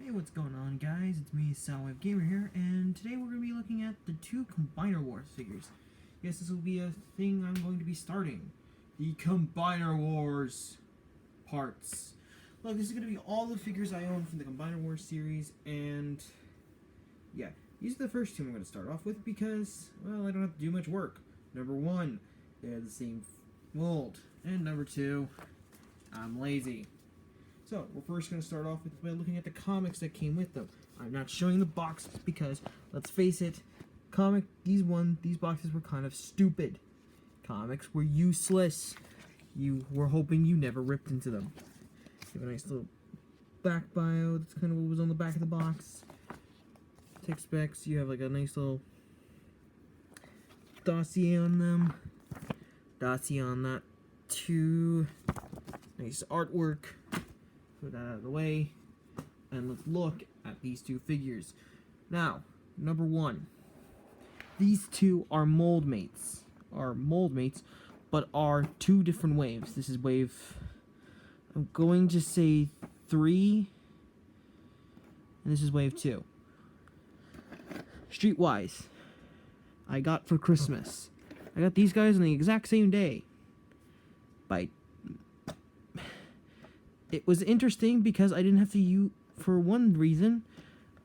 Hey, what's going on, guys? It's me, Soundwave Gamer here, and today we're going to be looking at the two Combiner Wars figures. Yes, this will be a thing I'm going to be starting. The Combiner Wars parts. Look, this is going to be all the figures I own from the Combiner Wars series, and yeah, these are the first two I'm going to start off with because, well, I don't have to do much work. Number one, they're the same mold, and number two, I'm lazy. So, we're first going to start off by looking at the comics that came with them. I'm not showing the boxes because, let's face it, these boxes were kind of stupid. Comics were useless. You were hoping you never ripped into them. You have a nice little back bio, that's kind of what was on the back of the box. Tech specs, you have like a nice little dossier on them. Dossier on that too. Nice artwork. Put that out of the way, and let's look at these two figures. Now, number one, these two are mold mates, but are two different waves. This is wave, I'm going to say 3, and this is wave 2. Streetwise, I got for Christmas. I got these guys on the exact same day. It was interesting because I didn't have to use, for one reason,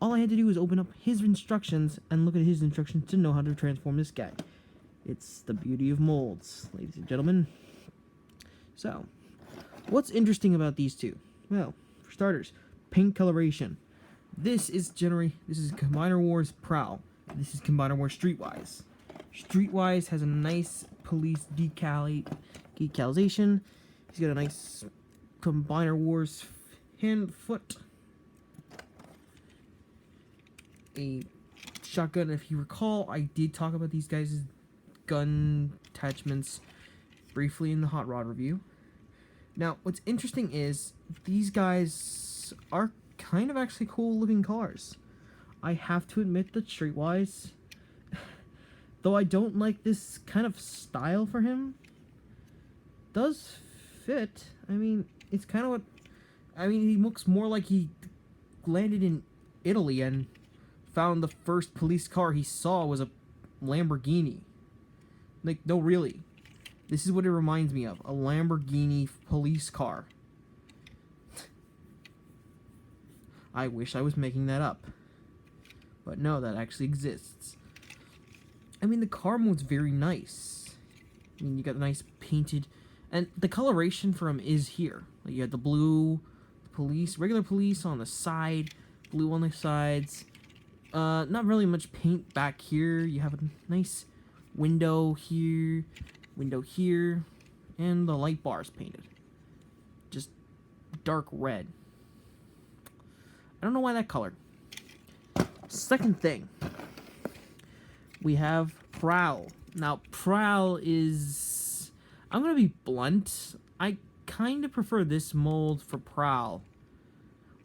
all I had to do was open up his instructions and look at his instructions to know how to transform this guy. It's the beauty of molds, ladies and gentlemen. So, what's interesting about these two? Well, for starters, paint coloration. This is Combiner Wars Prowl. This is Combiner Wars Streetwise. Streetwise has a nice police decalization. He's got a nice Combiner Wars hand, foot, a shotgun. If you recall, I did talk about these guys' gun attachments briefly in the Hot Rod review. Now, what's interesting is these guys are kind of actually cool looking cars. I have to admit that Streetwise, though I don't like this kind of style for him, does fit. I mean, it's kind of what... he looks more like he landed in Italy and found the first police car he saw was a Lamborghini. Like, no, really. This is what it reminds me of. A Lamborghini police car. I wish I was making that up. But no, that actually exists. I mean, the car mode's very nice. I mean, you got the nice painted... And the coloration for him is here. Like, you had the blue police, regular police on the side, blue on the sides. Not really much paint back here. You have a nice window here, and the light bars painted. Just dark red. I don't know why that colored. Second thing, we have Prowl. Now, Prowl is... I'm going to be blunt. I kind of prefer this mold for Prowl.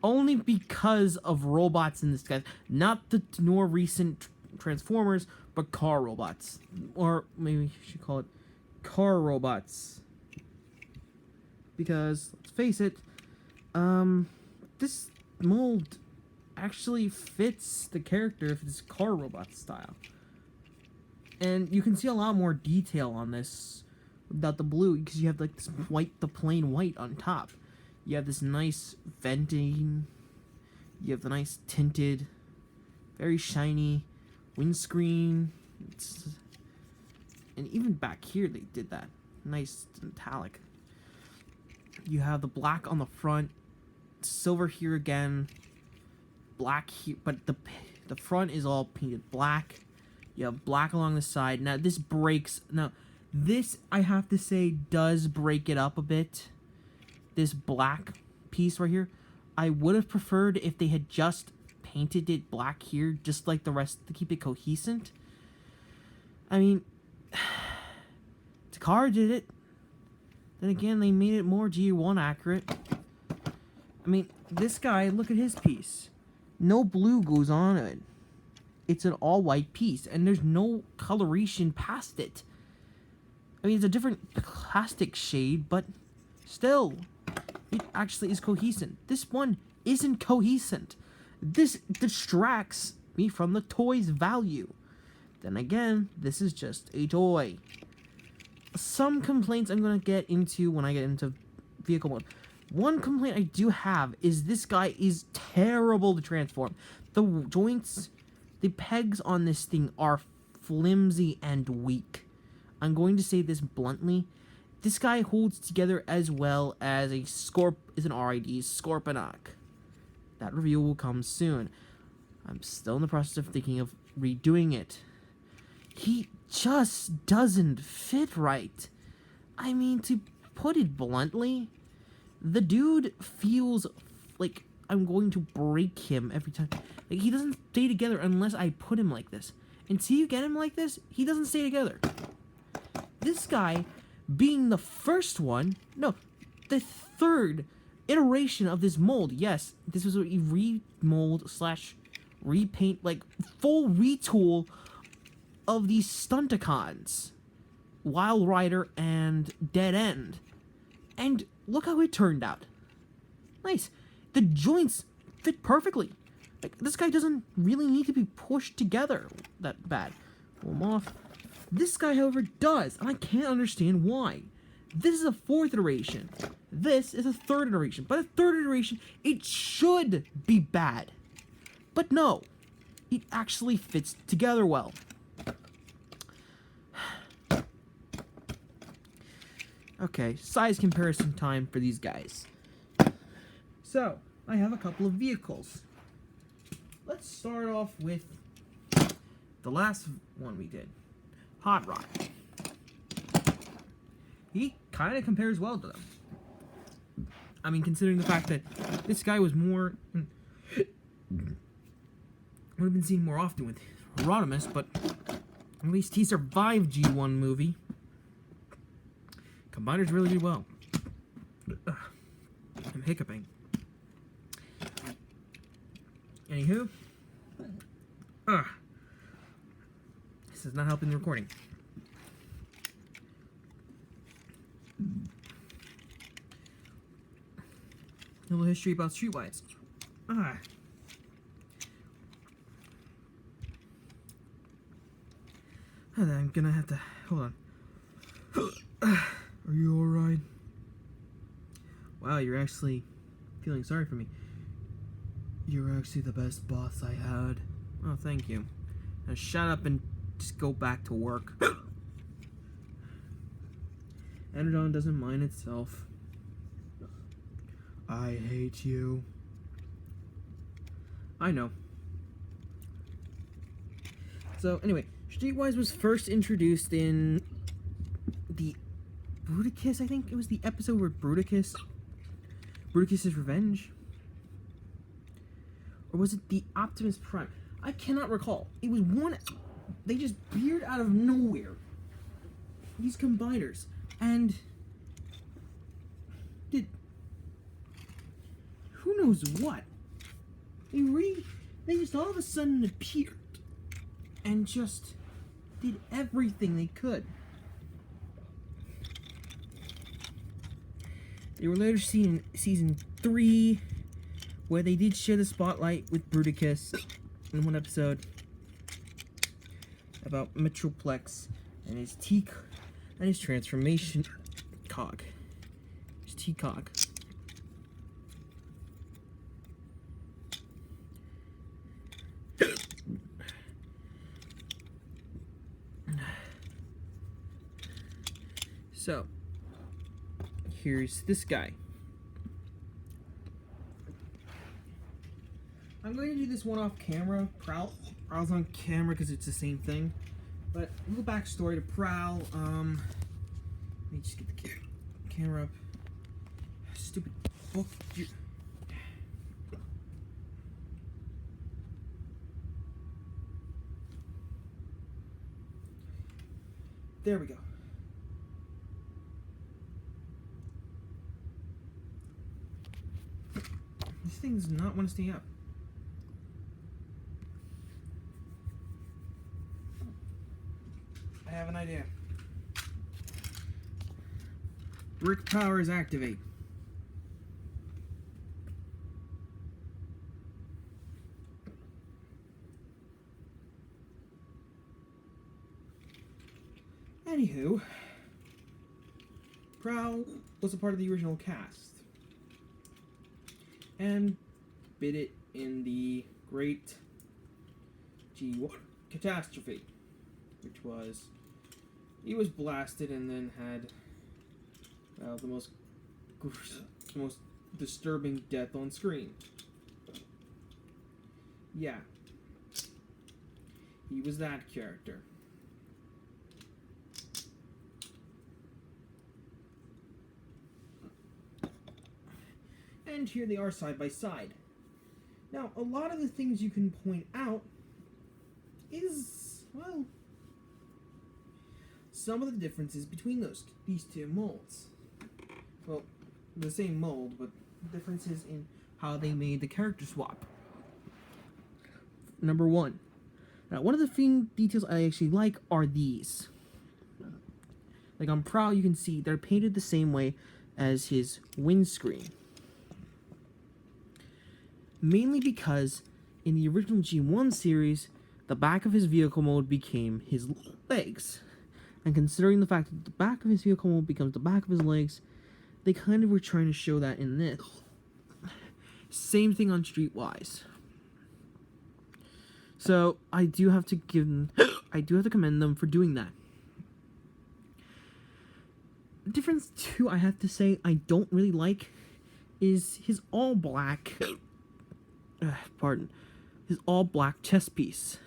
Only because of robots in this guy. Not the more recent Transformers, but car robots. Or maybe you should call it car robots. Because, let's face it, this mold actually fits the character if it's car robot style. And you can see a lot more detail on this without the blue, because you have like this white, the plain white on top. You have this nice venting. You have the nice tinted, very shiny windscreen. And even back here they did that. Nice metallic. You have the black on the front, silver here again, black here, but the front is all painted black. You have black along the side. Now this breaks. Now this, I have to say, does break it up a bit. This black piece right here. I would have preferred if they had just painted it black here, just like the rest, to keep it cohesive. I mean, Takara did it. Then again, they made it more G1 accurate. I mean, this guy, look at his piece. No blue goes on it. It's an all-white piece, and there's no coloration past it. I mean, it's a different plastic shade, but still, it actually is cohesive. This one isn't cohesive. This distracts me from the toy's value. Then again, this is just a toy. Some complaints I'm going to get into when I get into vehicle mode. One complaint I do have is this guy is terrible to transform. The joints, the pegs on this thing are flimsy and weak. I'm going to say this bluntly. This guy holds together as well as an RID Scorponok. That review will come soon. I'm still in the process of thinking of redoing it. He just doesn't fit right. I mean, to put it bluntly, the dude feels like I'm going to break him every time. Like, he doesn't stay together unless I put him like this. Until you get him like this, he doesn't stay together. This guy, being the first one, no, the third iteration of this mold. Yes, this was a remold / repaint, like, full retool of these Stunticons, Wild Rider and Dead End. And look how it turned out. Nice. The joints fit perfectly. Like, this guy doesn't really need to be pushed together that bad. Pull him off. This guy, however, does, and I can't understand why. This is a 4th iteration. This is a 3rd iteration. But a 3rd iteration, it should be bad. But no, it actually fits together well. Okay, size comparison time for these guys. So, I have a couple of vehicles. Let's start off with the last one we did. Hot Rod. He kind of compares well to them. I mean, considering the fact that this guy was more... would have been seen more often with Rodimus, but at least he survived G1 movie. Combiners really did well. I'm hiccuping. Anywho. This is not helping the recording. A little history about Streetwise. I'm gonna have to... Hold on. Are you alright? Wow, you're actually feeling sorry for me. You're actually the best boss I had. Oh, thank you. Now shut up and just go back to work. Energon doesn't mind itself. I hate you. I know. So, anyway, Streetwise was first introduced in the Bruticus, I think it was the episode where Bruticus's Revenge? Or was it the Optimus Prime? I cannot recall. It was one... They just appeared out of nowhere. These combiners. And... did... who knows what? They just all of a sudden appeared. And just did everything they could. They were later seen in Season 3, where they did share the spotlight with Bruticus in one episode about Metroplex and his transformation cog. His T-cog. So, here's this guy. I'm going to do this one off camera. Prowl's on camera because it's the same thing. But a little backstory to Prowl. Let me just get the camera up. Stupid book. There we go. This thing does not want to stay up. I have an idea. Brick powers activate. Anywho, Prowl was a part of the original cast and bit it in the Great G1 catastrophe, which was he was blasted and then had the most disturbing death on screen. Yeah, he was that character. And here they are side by side. Now, a lot of the things you can point out is, well, some of the differences between these two molds. Well, the same mold, but differences in how they made the character swap. Number one. Now, one of the thing details I actually like are these. Like on Prowl, you can see they're painted the same way as his windscreen. Mainly because in the original G1 series, the back of his vehicle mode became his legs. And considering the fact that the back of his vehicle mode becomes the back of his legs, they kind of were trying to show that in this. Same thing on Streetwise. So I do have to commend them for doing that. The difference too, I have to say, I don't really like is his all black his all black chest piece.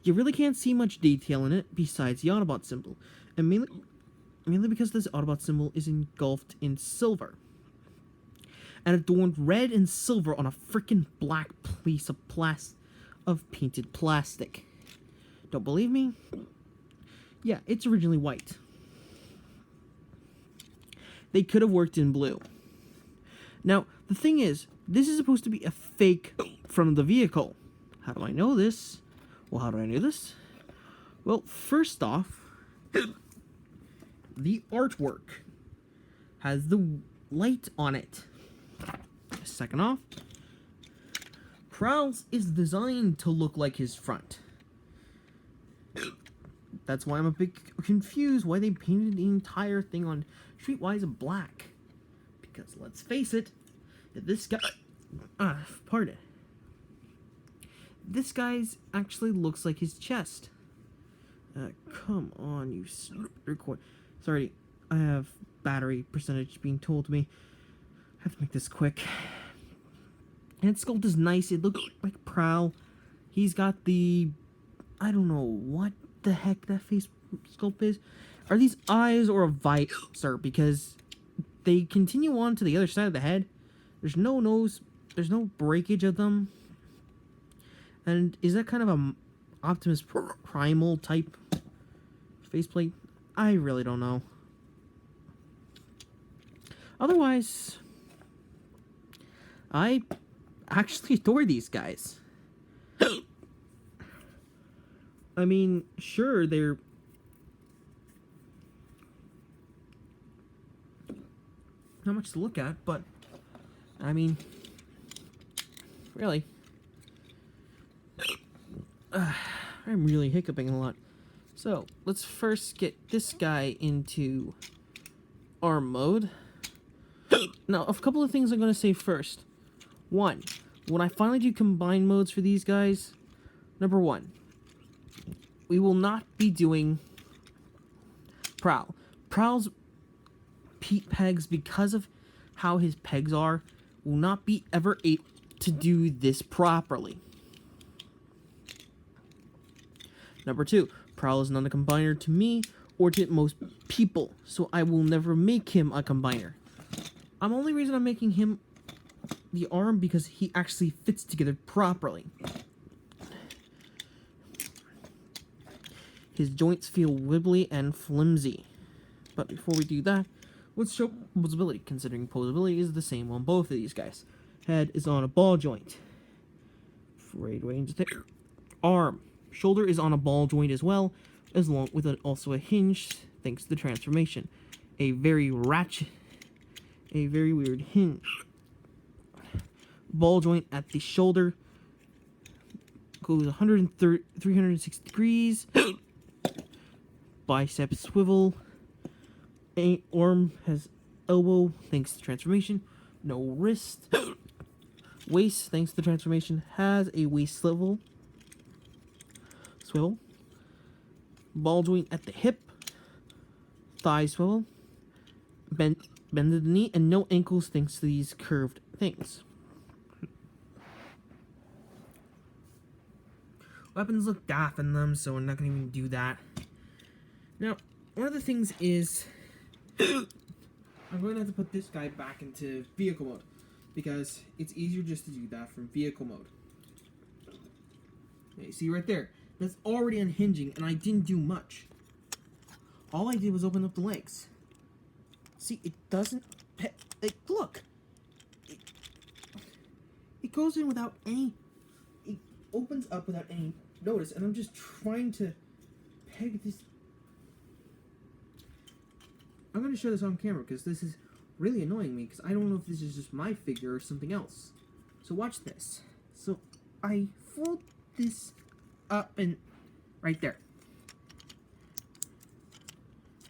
You really can't see much detail in it besides the Autobot symbol, and mainly because this Autobot symbol is engulfed in silver and adorned red and silver on a freaking black piece of painted plastic. Don't believe me? Yeah, it's originally white. They could have worked in blue. Now, the thing is, this is supposed to be a fake from the vehicle. How do I know this? Well, how do I know this? Well, first off, the artwork has the light on it. Second off, Prowl's is designed to look like his front. That's why I'm a bit confused why they painted the entire thing on Streetwise black. Because let's face it, this guy, this guy's actually looks like his chest. Come on, you record. Sorry, I have battery percentage being told to me. I have to make this quick. And sculpt is nice. It looks like Prowl. He's got the, I don't know what the heck that face sculpt is. Are these eyes or a visor? Because they continue on to the other side of the head. There's no nose. There's no breakage of them. And is that kind of a Optimus Primal type faceplate? I really don't know. Otherwise, I actually adore these guys. I mean, sure, they're not much to look at, but I mean, really, I'm really hiccuping a lot. So let's first get this guy into arm mode. Now, a couple of things I'm going to say first. One, when I finally do combine modes for these guys, number one, we will not be doing Prowl. Prowl's pegs, because of how his pegs are, will not be ever able to do this properly. Number two, Prowl is not a combiner to me or to most people, so I will never make him a combiner. The only reason I'm making him the arm because he actually fits together properly. His joints feel wibbly and flimsy. But before we do that, let's show posability, considering posability is the same on both of these guys. Head is on a ball joint. Frayed range there. Arm. Shoulder is on a ball joint as well, as long with also a hinge, thanks to the transformation. A very weird hinge. Ball joint at the shoulder goes 360 degrees. bicep swivel. Arm has elbow thanks to transformation. No wrist. Waist thanks to transformation has a waist swivel. Ball joint at the hip. Thigh swivel. Bend the knee, and no ankles thanks to these curved things. Weapons look daft in them, so I'm not going to even do that. Now, one of the things is I'm going to have to put this guy back into vehicle mode, because it's easier just to do that from vehicle mode. Okay, see right there, that's already unhinging, and I didn't do much. All I did was open up the legs. See, it doesn't... look! It goes in without any... It opens up without any notice, and I'm just trying to peg this... I'm going to show this on camera, because this is really annoying me, because I don't know if this is just my figure or something else. So watch this. So, I fold this up and... right there.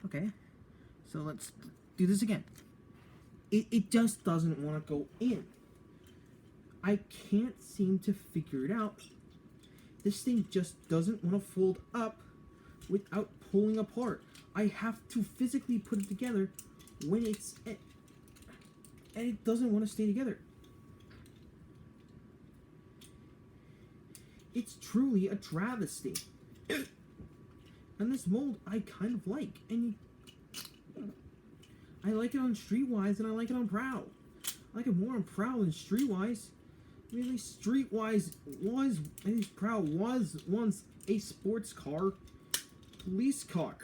Okay. So let's do this again. It just doesn't want to go in. I can't seem to figure it out. This thing just doesn't want to fold up without pulling apart. I have to physically put it together when it's... and it doesn't want to stay together. It's truly a travesty. And this mold I kind of like. And I like it on Streetwise and I like it on Prowl. I like it more on Prowl than Streetwise. I mean, at least Streetwise was, at least Prowl was once a sports car police car.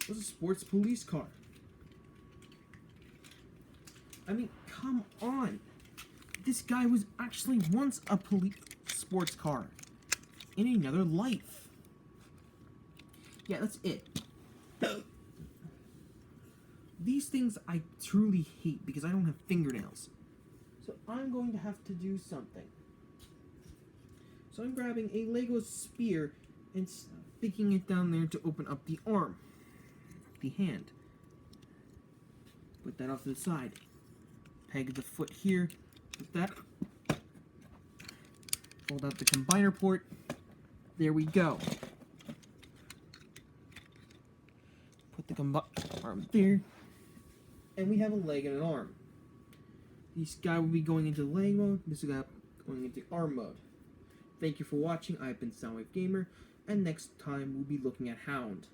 It was a sports police car. I mean, come on. This guy was actually once a police sports car in another life. Yeah, that's it. These things I truly hate because I don't have fingernails. So I'm going to have to do something. So I'm grabbing a Lego spear and sticking it down there to open up the arm. The hand. Put that off to the side. Peg the foot here. Put that. Fold out the combiner port. There we go. Put the arm there. And we have a leg and an arm. This guy will be going into leg mode. This guy going into arm mode. Thank you for watching. I've been Soundwave Gamer. And next time we'll be looking at Hound.